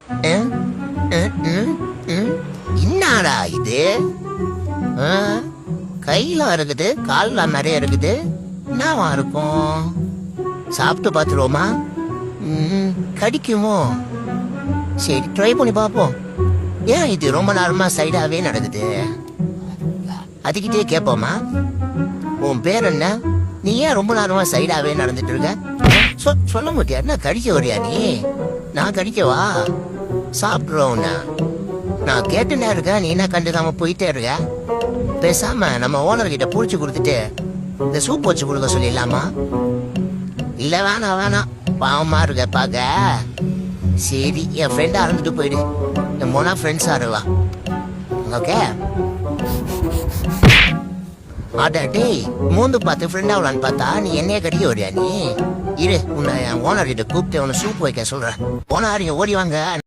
அஹ், அஹ், அஹ், அஹ். என்னடா இது? கையில இருக்குது, கால்ல நிறைய இருக்குது. என்னவா இருக்கும்? சாப்பிட்டு பார்த்துருவோமா? கடிக்குமோ? சரி, ட்ரை பண்ணி பார்ப்போம். ஏன் இது ரொம்ப நேரமா சைடாவே நடக்குது? அதுக்கிட்டே கேட்போமா? உன் பேர் என்ன? நீ ஏன் ரொம்ப நேரமா சைடாவே நடந்துட்டு இருக்க? சொல்ல முடியா? என்ன கடிக்க வரியா நீ? நான் கடிக்கவா? சாப்பிடுறோம். நான் கேட்டுனே இருக்கேன், நீ என்ன கண்டுக்காம போயிட்டே இருக்க? பேசாம நம்ம ஓனர் கிட்ட புடிச்சு கொடுத்துட்டு இந்த சூப் வச்சு கொடுக்க சொல்லிடலாமா? இல்ல, வேணாம் வேணாம், பாவமா இருக்க பாக்க. சரி, என் ஃப்ரெண்டா இருந்துட்டு போயிடு. என் மோனா ஃப்ரெண்ட்ஸா இருவா. ஓகே. அட டேய், மூந்து பார்த்து ஃப்ரெண்ட் ஆகலான்னு பார்த்தா நீ என்னைய கடிக்க வரியா நீ? இரு, உன்னை என் ஓனர் கிட்ட கூப்பிட்டு உன்னை சூப் வைக்க சொல்றேன். ஓனர், ஓடி வாங்க.